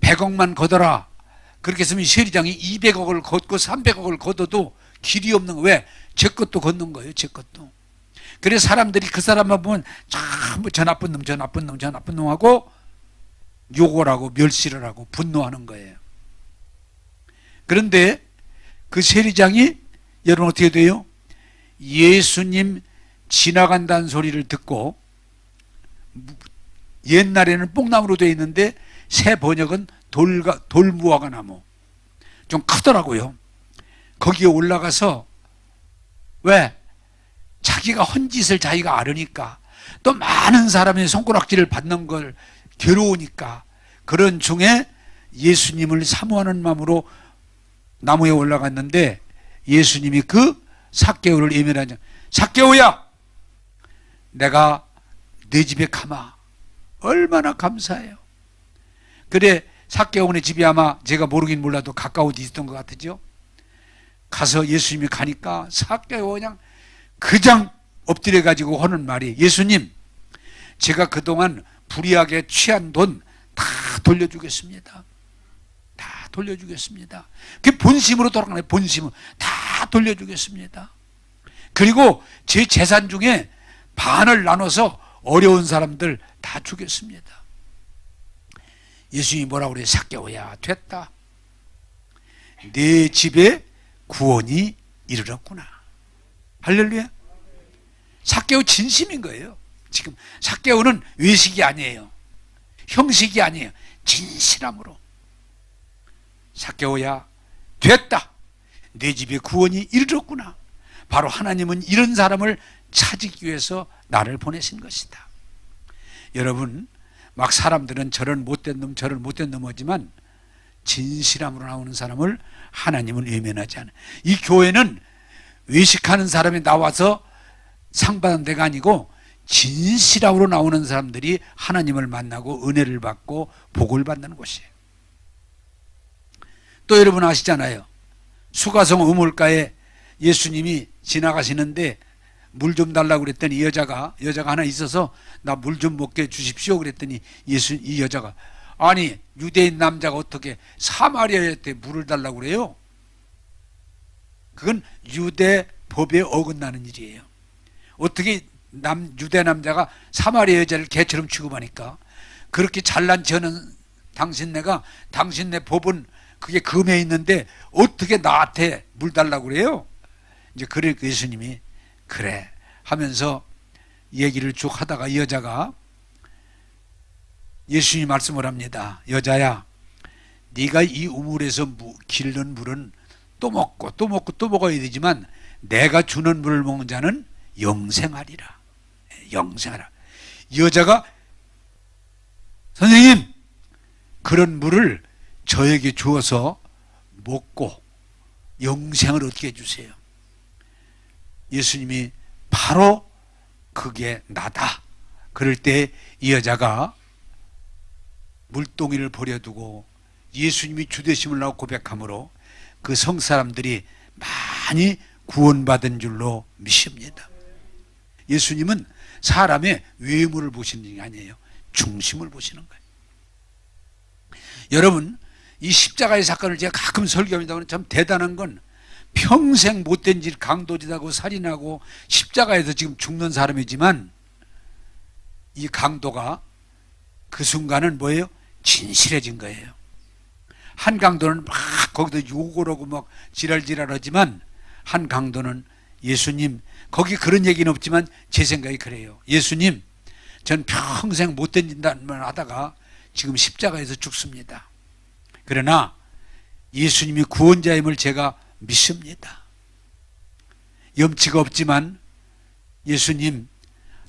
100억만 걷어라. 그렇게 했으면 세리장이 200억을 걷고 300억을 걷어도 길이 없는 거예요. 왜? 제 것도 걷는 거예요. 제 것도. 그래서 사람들이 그 사람만 보면 전부 저 나쁜 놈, 저 나쁜 놈, 저 나쁜 놈 하고 욕을 하고 멸시를 하고 분노하는 거예요. 그런데 그 세리장이 여러분 어떻게 돼요? 예수님 지나간다는 소리를 듣고, 옛날에는 뽕나무로 되어 있는데 새 번역은 돌무화과 나무, 좀 크더라고요. 거기에 올라가서, 왜? 자기가 헌짓을 자기가 알으니까, 또 많은 사람의 손가락질을 받는 걸 괴로우니까, 그런 중에 예수님을 사모하는 마음으로 나무에 올라갔는데, 예수님이 그 삭개오를 예면하자. 삭개오야, 내가 네 집에 가마. 얼마나 감사해요. 그래, 삭개오네 집이 아마 제가 모르긴 몰라도 가까운 데 있었던 것 같으죠. 가서 예수님이 가니까 삭개오 그냥 그냥 엎드려 가지고 하는 말이, 예수님, 제가 그동안 불의하게 취한 돈 다 돌려주겠습니다. 다 돌려주겠습니다. 그게 본심으로 돌아가네. 본심으로 다 돌려주겠습니다. 그리고 제 재산 중에 반을 나눠서 어려운 사람들 다 주겠습니다. 예수님이 뭐라고 그래요? 삭개오야, 됐다. 내 집에 구원이 이르렀구나. 할렐루야. 삭개오 진심인 거예요. 지금 삭개오는 외식이 아니에요. 형식이 아니에요. 진실함으로. 삭개오야, 됐다. 내 집에 구원이 이르렀구나. 바로 하나님은 이런 사람을 찾기 위해서 나를 보내신 것이다. 여러분, 막 사람들은 저런 못된 놈 저런 못된 놈 하지만 진실함으로 나오는 사람을 하나님은 외면하지 않아요. 이 교회는 외식하는 사람이 나와서 상 받는 데가 아니고, 진실함으로 나오는 사람들이 하나님을 만나고 은혜를 받고 복을 받는 곳이에요. 또 여러분 아시잖아요. 수가성 우물가에 예수님이 지나가시는데 물 좀 달라고 그랬더니 여자가 하나 있어서 나 물 좀 먹게 주십시오 그랬더니 이 여자가, 아니 유대인 남자가 어떻게 사마리아한테 물을 달라고 그래요? 그건 유대 법에 어긋나는 일이에요. 어떻게 유대 남자가 사마리아 여자를 개처럼 취급하니까, 그렇게 잘난 척하는 당신네 법은 그게 금에 있는데 어떻게 나한테 물 달라고 그래요? 이제 그러니까 예수님이 그래 하면서 얘기를 쭉 하다가 이 여자가, 예수님이 말씀을 합니다. 여자야, 네가 이 우물에서 기르는 물은 또 먹고 또 먹고 또 먹어야 되지만 내가 주는 물을 먹는 자는 영생하리라. 영생하라. 여자가, 선생님, 그런 물을 저에게 주어서 먹고 영생을 얻게 해주세요. 예수님이 바로 그게 나다. 그럴 때 이 여자가 물동이를 버려두고 예수님이 주되심을 나고 고백함으로 그 성사람들이 많이 구원받은 줄로 믿습니다. 예수님은 사람의 외모를 보시는 게 아니에요. 중심을 보시는 거예요. 여러분, 이 십자가의 사건을 제가 가끔 설교합니다. 참 대단한 건, 평생 못된 짓, 강도짓하고 살인하고 십자가에서 지금 죽는 사람이지만, 이 강도가 그 순간은 뭐예요? 진실해진 거예요. 한 강도는 막 거기도 욕을 하고 막 지랄지랄하지만, 한 강도는 예수님, 거기 그런 얘기는 없지만 제 생각이 그래요. 예수님, 전 평생 못된 짓만 하다가 지금 십자가에서 죽습니다. 그러나 예수님이 구원자임을 제가 믿습니다. 염치가 없지만 예수님,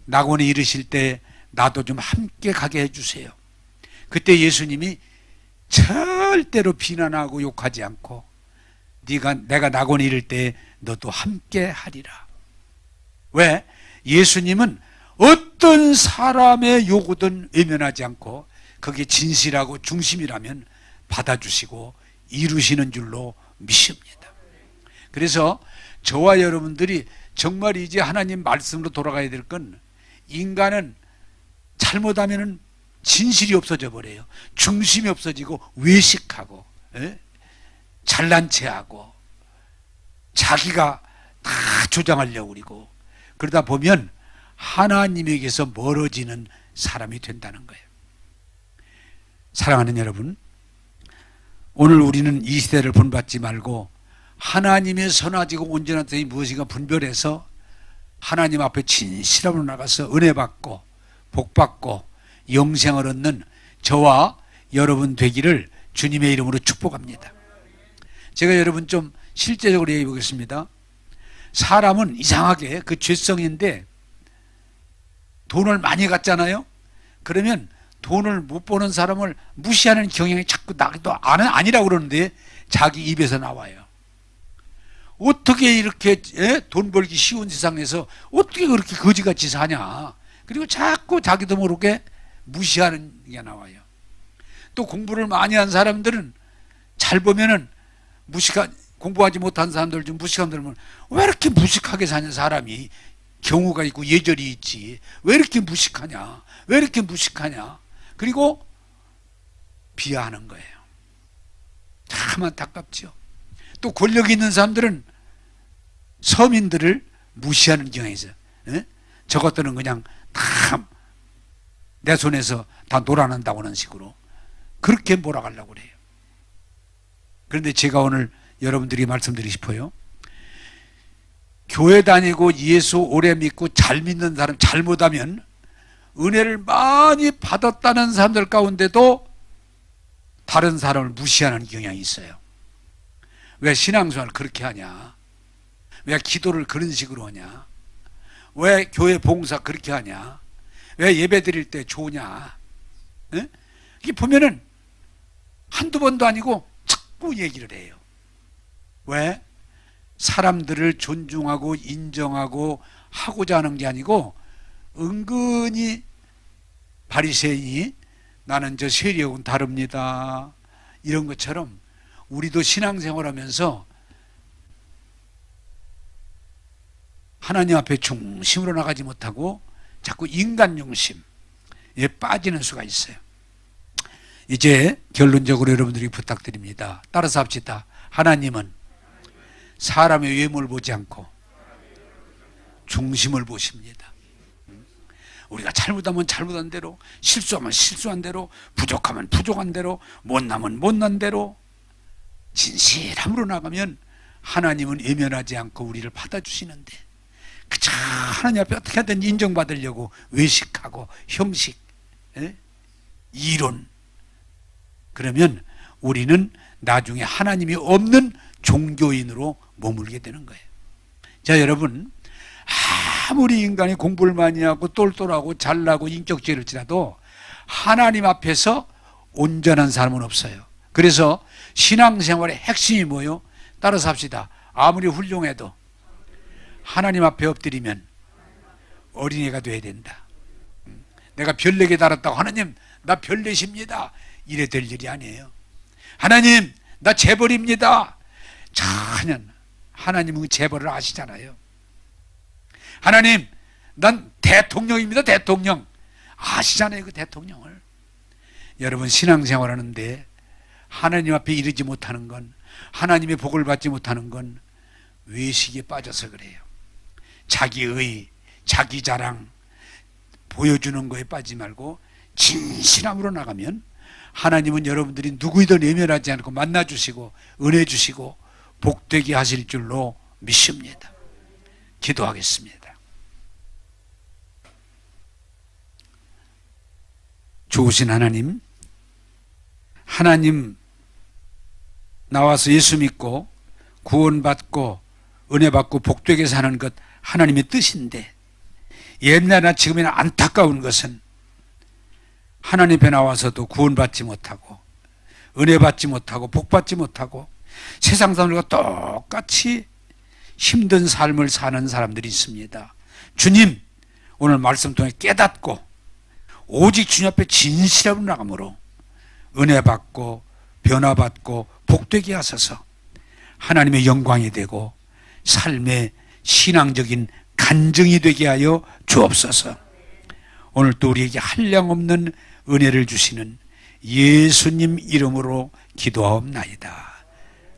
낙원에 이르실 때 나도 좀 함께 가게 해주세요. 그때 예수님이 절대로 비난하고 욕하지 않고, 내가 낙원에 이를 때 너도 함께 하리라. 왜? 예수님은 어떤 사람의 요구든 외면하지 않고, 그게 진실하고 중심이라면 받아주시고 이루시는 줄로 믿습니다. 그래서 저와 여러분들이 정말 이제 하나님 말씀으로 돌아가야 될 건, 인간은 잘못하면 진실이 없어져 버려요. 중심이 없어지고 외식하고, 잘난 체하고 자기가 다 조장하려고 그러고, 그러다 보면 하나님에게서 멀어지는 사람이 된다는 거예요. 사랑하는 여러분, 오늘 우리는 이 시대를 본받지 말고 하나님의 선하지고 온전한 뜻이 무엇인가 분별해서 하나님 앞에 진실함으로 나가서 은혜 받고 복 받고 영생을 얻는 저와 여러분 되기를 주님의 이름으로 축복합니다. 제가 여러분 좀 실제적으로 얘기해 보겠습니다. 사람은 이상하게 그 죄성인데 돈을 많이 갖잖아요. 그러면 돈을 못 버는 사람을 무시하는 경향이 자꾸 나기도 아니라고 그러는데 자기 입에서 나와요. 어떻게 이렇게 돈 벌기 쉬운 세상에서 어떻게 그렇게 거지같이 사냐. 그리고 자꾸 자기도 모르게 무시하는 게 나와요. 또 공부를 많이 한 사람들은 잘 보면은 공부하지 못한 사람들 중 무식한 사람은 왜 이렇게 무식하게 사는 사람이 경우가 있고 예절이 있지. 왜 이렇게 무식하냐. 왜 이렇게 무식하냐. 그리고 비하하는 거예요. 참 안타깝죠. 또 권력이 있는 사람들은 서민들을 무시하는 경향이 있어요. 저것들은 그냥 다 내 손에서 다 놀아난다고 하는 식으로 그렇게 몰아가려고 그래요. 그런데 제가 오늘 여러분들이 말씀드리고 싶어요. 교회 다니고 예수 오래 믿고 잘 믿는 사람, 잘못하면 은혜를 많이 받았다는 사람들 가운데도 다른 사람을 무시하는 경향이 있어요. 왜 신앙생활을 그렇게 하냐? 왜 기도를 그런 식으로 하냐? 왜 교회 봉사 그렇게 하냐? 왜 예배 드릴 때 좋으냐? 이게 보면은 한두 번도 아니고 자꾸 얘기를 해요. 왜? 사람들을 존중하고 인정하고 하고자 하는 게 아니고 은근히 바리새인이 나는 저 세리하고는 다릅니다. 이런 것처럼 우리도 신앙생활하면서 하나님 앞에 중심으로 나가지 못하고 자꾸 인간 중심에 빠지는 수가 있어요. 이제 결론적으로 여러분들이 부탁드립니다. 따라서 합시다. 하나님은 사람의 외모를 보지 않고 중심을 보십니다. 우리가 잘못하면 잘못한 대로, 실수하면 실수한 대로, 부족하면 부족한 대로, 못나면 못난 대로 진실함으로 나가면 하나님은 외면하지 않고 우리를 받아주시는데 그저 하나님 앞에 어떻게 하든 인정받으려고 외식하고 형식, 이론, 그러면 우리는 나중에 하나님이 없는 종교인으로 머물게 되는 거예요. 자, 여러분, 아무리 인간이 공부를 많이 하고 똘똘하고 잘나고 인격적일지라도 하나님 앞에서 온전한 사람은 없어요. 그래서 신앙생활의 핵심이 뭐예요? 따라서 합시다. 아무리 훌륭해도 하나님 앞에 엎드리면 어린애가 돼야 된다. 내가 별 4개 달았다고 하나님 나 별 4입니다. 이래 될 일이 아니에요. 하나님 나 재벌입니다. 전혀 하나님은 재벌을 아시잖아요. 하나님 난 대통령입니다. 대통령 아시잖아요. 그 대통령을. 여러분 신앙생활 하는데 하나님 앞에 이르지 못하는 건, 하나님의 복을 받지 못하는 건 외식에 빠져서 그래요. 자기의 자기 자랑 보여주는 거에 빠지지 말고 진실함으로 나가면 하나님은 여러분들이 누구이든 외면하지 않고 만나주시고 은혜 주시고 복되게 하실 줄로 믿습니다. 기도하겠습니다. 좋으신 하나님, 하나님 나와서 예수 믿고 구원받고 은혜 받고 복되게 사는 것 하나님의 뜻인데, 옛날이나 지금이나 안타까운 것은 하나님 앞에 나와서도 구원받지 못하고 은혜 받지 못하고 복 받지 못하고 세상 사람들과 똑같이 힘든 삶을 사는 사람들이 있습니다. 주님, 오늘 말씀 통해 깨닫고 오직 주님 앞에 진실함으로 나감으로 은혜 받고 변화받고 복되게 하소서. 하나님의 영광이 되고 삶의 신앙적인 간증이 되게 하여 주옵소서. 오늘 또 우리에게 한량없는 은혜를 주시는 예수님 이름으로 기도하옵나이다.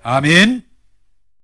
아멘.